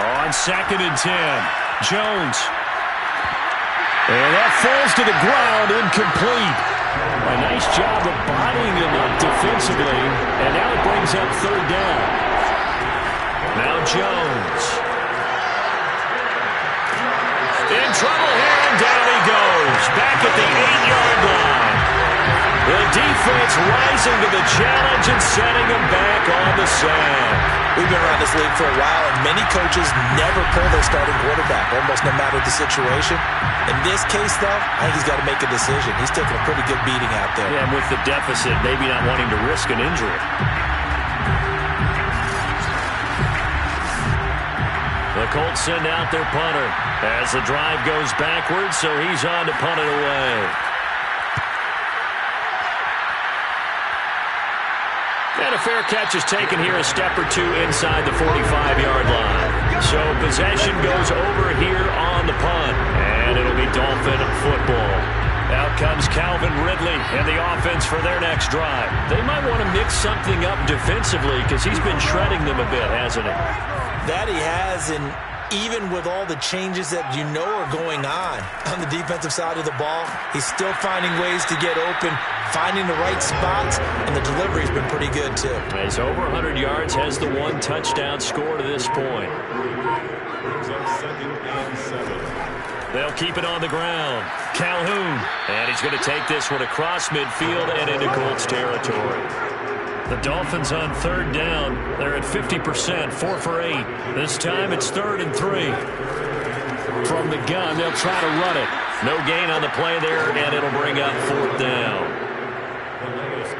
On 2nd and 10, Jones. And that falls to the ground, incomplete. A nice job of bodying him up defensively, and now it brings up 3rd down. Now Jones. In trouble here, and down he goes. Back at the 8-yard line. The defense rising to the challenge and setting them back on the sand. We've been around this league for a while, and many coaches never pull their starting quarterback, almost no matter the situation. In this case, though, I think he's got to make a decision. He's taking a pretty good beating out there. Yeah, and with the deficit, maybe not wanting to risk an injury. The Colts send out their punter as the drive goes backwards, so he's on to punt it away. And a fair catch is taken here a step or two inside the 45-yard line. So possession goes over here on the punt, and it'll be Dolphin football. Out comes Calvin Ridley and the offense for their next drive. They might want to mix something up defensively because he's been shredding them a bit, hasn't he? That he has, and even with all the changes that you know are going on the defensive side of the ball, he's still finding ways to get open, finding the right spots, and the delivery's been pretty good too. He's over 100 yards, has the 1 touchdown score to this point. They'll keep it on the ground. Calhoun, and he's going to take this one across midfield and into Colts territory. The Dolphins on 3rd down. They're at 50%, 4 for 8. This time it's 3rd and 3. From the gun, they'll try to run it. No gain on the play there, and it'll bring up 4th down.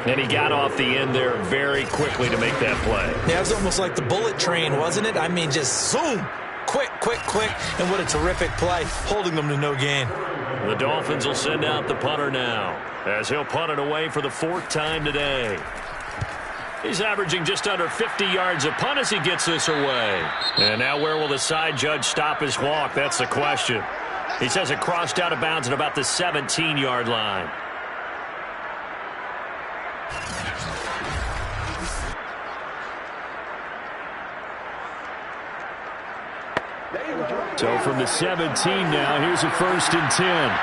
And he got off the end there very quickly to make that play. Yeah, it was almost like the bullet train, wasn't it? I mean, just zoom. Quick, quick, quick. And what a terrific play, holding them to no gain. The Dolphins will send out the punter now, as he'll punt it away for the 4th time today. He's averaging just under 50 yards a punt as he gets this away. And now where will the side judge stop his walk? That's the question. He says it crossed out of bounds at about the 17-yard line. So from the 17 now, here's a 1st and 10.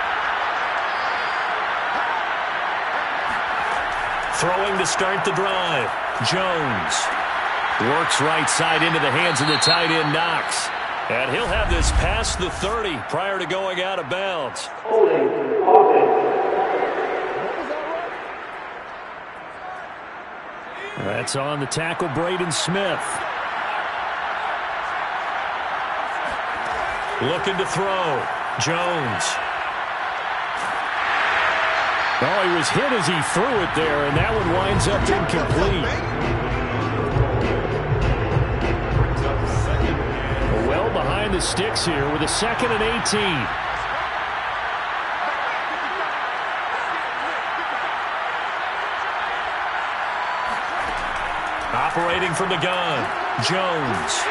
Throwing to start the drive. Jones works right side into the hands of the tight end, Knox. And he'll have this past the 30 prior to going out of bounds. That's on the tackle, Braden Smith. Looking to throw. Jones. Oh, he was hit as he threw it there, and that one winds up incomplete. Well behind the sticks here with a 2nd and 18. Operating from the gun, Jones.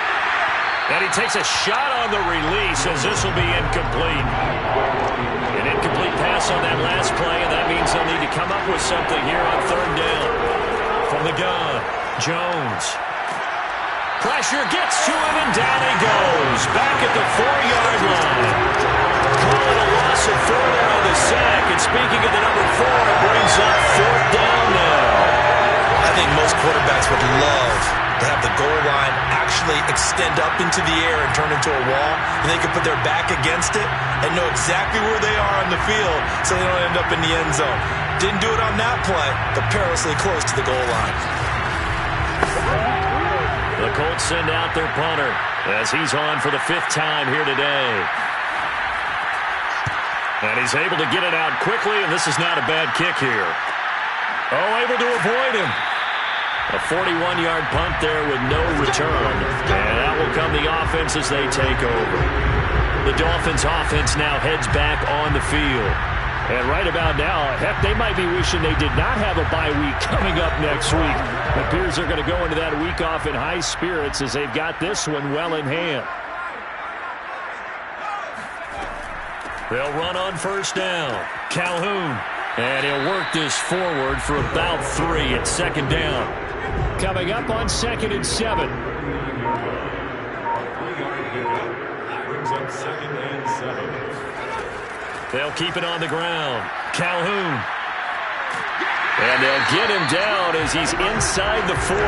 And he takes a shot on the release as this will be incomplete. An incomplete pass on that last play, and that means they'll need to come up with something here on 3rd down. From the gun, Jones. Pressure gets to him, and down he goes. Back at the 4-yard line. Calling a loss of 4 there on the sack. And speaking of the number 4, it brings up 4th down now. I think most quarterbacks would love to have the goal line actually extend up into the air and turn into a wall, and they can put their back against it and know exactly where they are on the field so they don't end up in the end zone. Didn't do it on that play, but perilously close to the goal line. The Colts send out their punter as he's on for the 5th time here today. And he's able to get it out quickly, and this is not a bad kick here. Oh, able to avoid him. A 41-yard punt there with no return. And out will come the offense as they take over. The Dolphins offense now heads back on the field. And right about now, heck, they might be wishing they did not have a bye week coming up next week. It appears they're going to go into that week off in high spirits as they've got this one well in hand. They'll run on 1st down. Calhoun. And he'll work this forward for about 3 at 2nd down. Coming up on 2nd and 7. They'll keep it on the ground. Calhoun. And they'll get him down as he's inside the 40.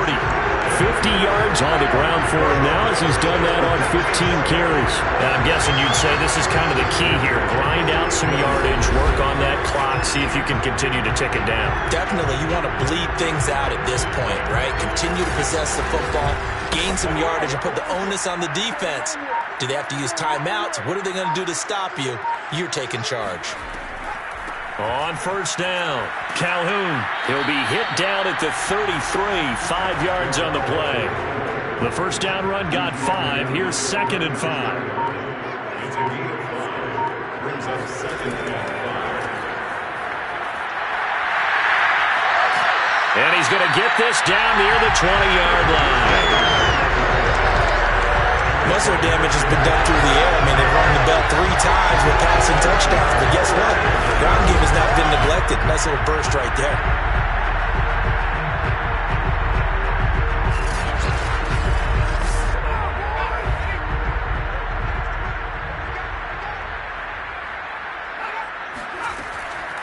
50 yards on the ground for him now as he's done that on 15 carries. And I'm guessing you'd say this is kind of the key here. Grind out some yardage, work on that clock, see if you can continue to tick it down. Definitely, you want to bleed things out at this point, right? Continue to possess the football, gain some yardage, and put the onus on the defense. Do they have to use timeouts? What are they going to do to stop you? You're taking charge. On first down, Calhoun. He'll be hit down at the 33, 5 yards on the play. The first down run got 5. Here's 2nd and 5. And he's going to get this down near the 20-yard line. Muscle damage has been done through the air. I mean, they've rung the bell 3 times with passing touchdowns, but guess what? The ground game has not been neglected. Nice little burst right there.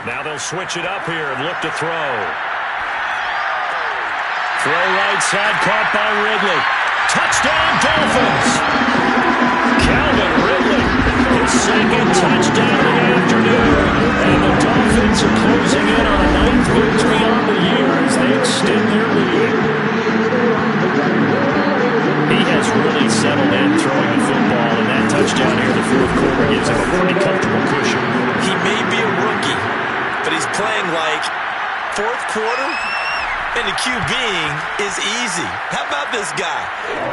Now they'll switch it up here and look to throw. Throw right side, caught by Ridley. Touchdown, Dolphins! Calvin Ridley, his 2nd touchdown of the afternoon. And the Dolphins are closing in on a 9th victory on the year as they extend their lead. He has really settled in throwing the football, and that touchdown here in the 4th quarter gives him a pretty comfortable cushion. He may be a rookie, but he's playing like 4th quarter. And the QBing is easy. How about this guy?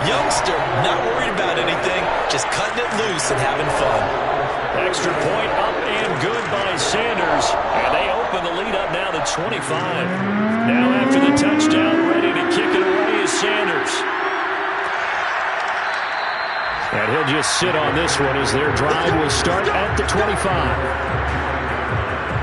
Youngster, not worried about anything, just cutting it loose and having fun. Extra point up and good by Sanders. And they open the lead up now to 25. Now after the touchdown, ready to kick it away is Sanders. And he'll just sit on this one as their drive will start at the 25.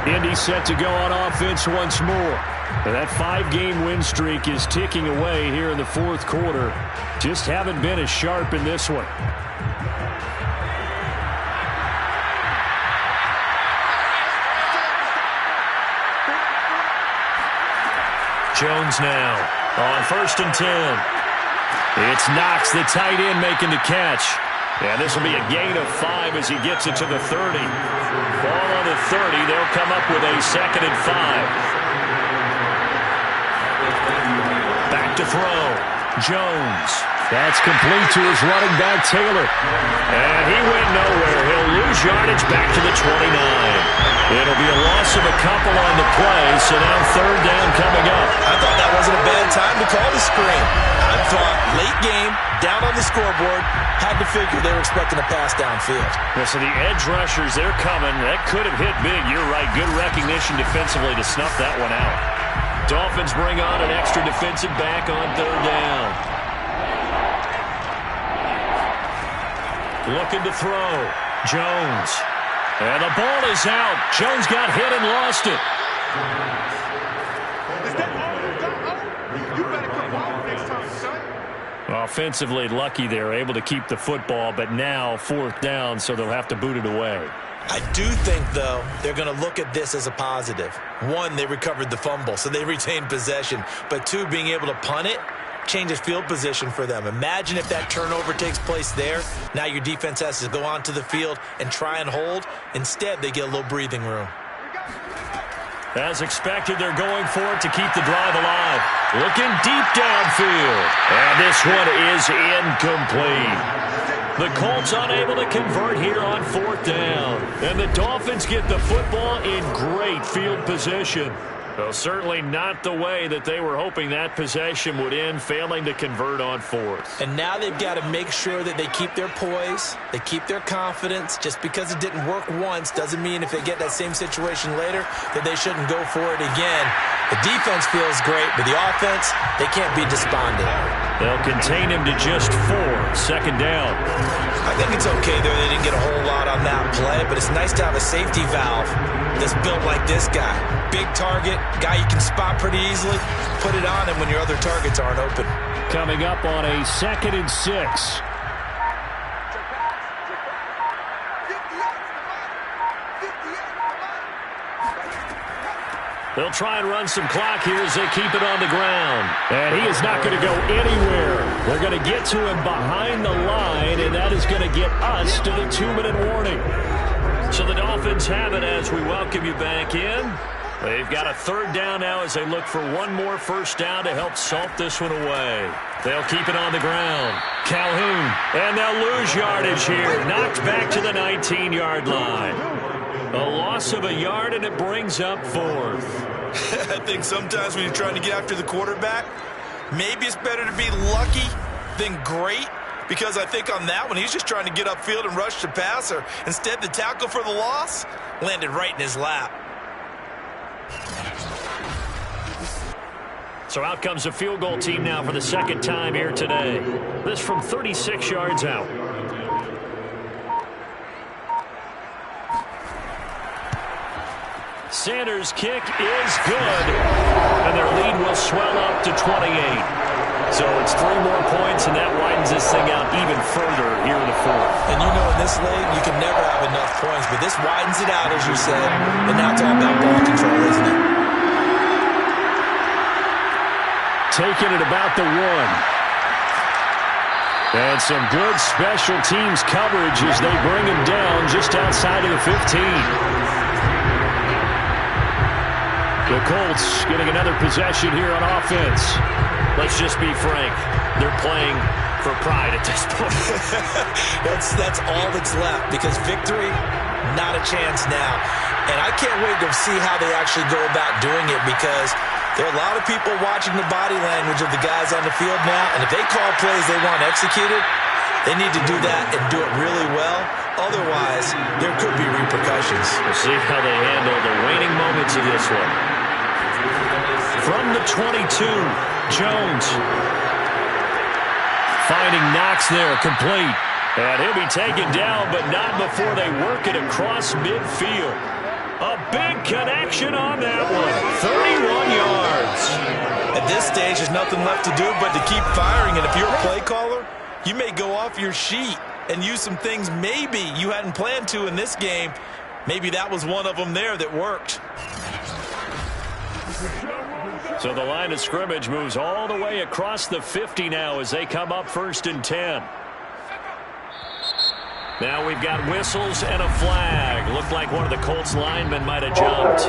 Indy set to go on offense once more. And that 5-game win streak is ticking away here in the 4th quarter. Just haven't been as sharp in this one. Jones now on 1st and 10. It's Knox, the tight end, making the catch. And this will be a gain of 5 as he gets it to the 30. Ball on the 30. They'll come up with a 2nd and 5. Back to throw. Jones. That's complete to his running back, Taylor. And he went nowhere. He'll lose yardage back to the 29. It'll be a loss of a couple on the play, so now 3rd down coming up. I thought that wasn't a bad time to call the screen. I thought late game, down on the scoreboard, had to figure they were expecting a pass downfield. Yeah, so the edge rushers, they're coming. That could have hit big. You're right. Good recognition defensively to snuff that one out. Dolphins bring on an extra defensive back on 3rd down. Looking to throw. Jones. And the ball is out. Jones got hit and lost it. Offensively lucky they're able to keep the football, but now 4th down, so they'll have to boot it away. I do think, though, they're going to look at this as a positive. 1, they recovered the fumble, so they retained possession. But 2, being able to punt it changes field position for them. Imagine if that turnover takes place there. Now your defense has to go onto the field and try and hold. Instead, they get a little breathing room. As expected, they're going for it to keep the drive alive. Looking deep downfield. And this one is incomplete. The Colts unable to convert here on 4th down. And the Dolphins get the football in great field position. Well, certainly not the way that they were hoping that possession would end, failing to convert on 4th. And now they've got to make sure that they keep their poise, they keep their confidence. Just because it didn't work once doesn't mean if they get that same situation later that they shouldn't go for it again. The defense feels great, but the offense, they can't be despondent. They'll contain him to just 4, 2nd down. I think it's okay there. They didn't get a whole lot on that play, but it's nice to have a safety valve that's built like this guy. Big target, guy you can spot pretty easily. Put it on him when your other targets aren't open. Coming up on a 2nd and 6. They'll try and run some clock here as they keep it on the ground. And he is not going to go anywhere. They're going to get to him behind the line, and that is going to get us to the 2-minute warning. So the Dolphins have it as we welcome you back in. They've got a 3rd down now as they look for one more first down to help salt this one away. They'll keep it on the ground. Calhoun, and they'll lose yardage here. Knocked back to the 19-yard line. A loss of a yard, and it brings up 4th. I think sometimes when you're trying to get after the quarterback, maybe it's better to be lucky than great, because I think on that one, he's just trying to get upfield and rush the passer. Instead, the tackle for the loss landed right in his lap. So out comes a field goal team now for the 2nd time here today. This from 36 yards out. Sanders' kick is good, and their lead will swell up to 28. So it's 3 more points, and that widens this thing out even further here in the 4th. And you know in this league, you can never have enough points, but this widens it out, as you said, and now it's all about ball control, isn't it? Taking it about the 1. And some good special teams coverage as they bring him down just outside of the 15. The Colts getting another possession here on offense. Let's just be frank. They're playing for pride at this point. That's all that's left, because victory, not a chance now. And I can't wait to see how they actually go about doing it, because there are a lot of people watching the body language of the guys on the field now, and if they call plays they want executed, they need to do that and do it really well. Otherwise, there could be repercussions. We'll see how they handle the waning moments of this one. From the 22, Jones. Finding Knox there, complete. And he'll be taken down, but not before they work it across midfield. A big connection on that one. 31 yards. At this stage, there's nothing left to do but to keep firing. And if you're a play caller, you may go off your sheet and use some things maybe you hadn't planned to in this game. Maybe that was one of them there that worked. So the line of scrimmage moves all the way across the 50 now as they come up 1st and 10. Now we've got whistles and a flag. Looked like one of the Colts linemen might have jumped.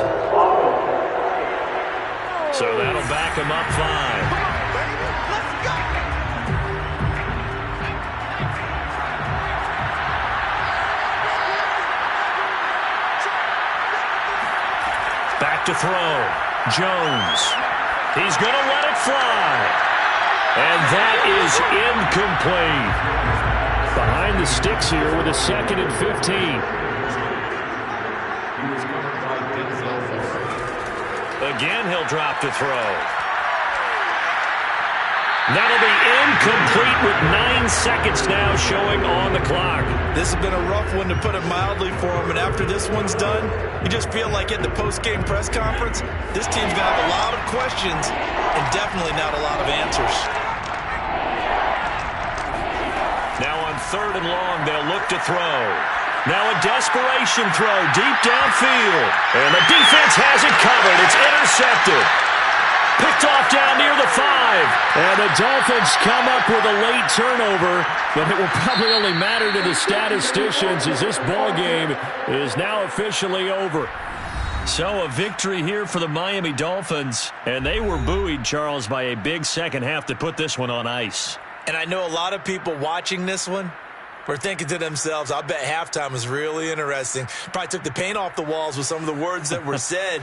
So that'll back him up 5. Back to throw. Jones. He's going to let it fly. And that is incomplete. Behind the sticks here with a 2nd and 15. Again, he'll drop to throw. That'll be incomplete with 9 seconds now showing on the clock. This has been a rough one, to put it mildly, for him. And after this one's done, you just feel like at the post-game press conference, this team's going to have a lot of questions and definitely not a lot of answers. Now on 3rd and long, they'll look to throw. Now a desperation throw deep downfield. And the defense has it covered. It's intercepted. Picked off down near the 5. And the Dolphins come up with a late turnover, but it will probably only matter to the statisticians as this ball game is now officially over. So a victory here for the Miami Dolphins, and they were buoyed, Charles, by a big second half to put this one on ice. And I know a lot of people watching this one were thinking to themselves, I bet halftime was really interesting. Probably took the paint off the walls with some of the words that were said.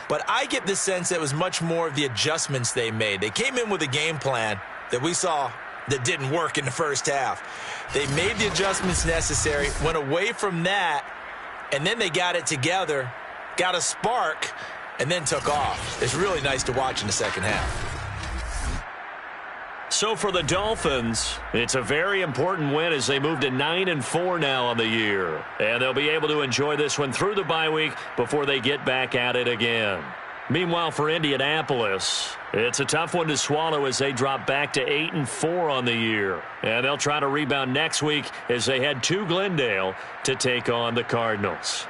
But I get the sense that it was much more of the adjustments they made. They came in with a game plan that we saw that didn't work in the first half. They made the adjustments necessary, went away from that, and then they got it together, got a spark, and then took off. It's really nice to watch in the second half. So for the Dolphins, it's a very important win as they move to 9-4 now on the year. And they'll be able to enjoy this one through the bye week before they get back at it again. Meanwhile, for Indianapolis, it's a tough one to swallow as they drop back to 8-4 on the year. And they'll try to rebound next week as they head to Glendale to take on the Cardinals.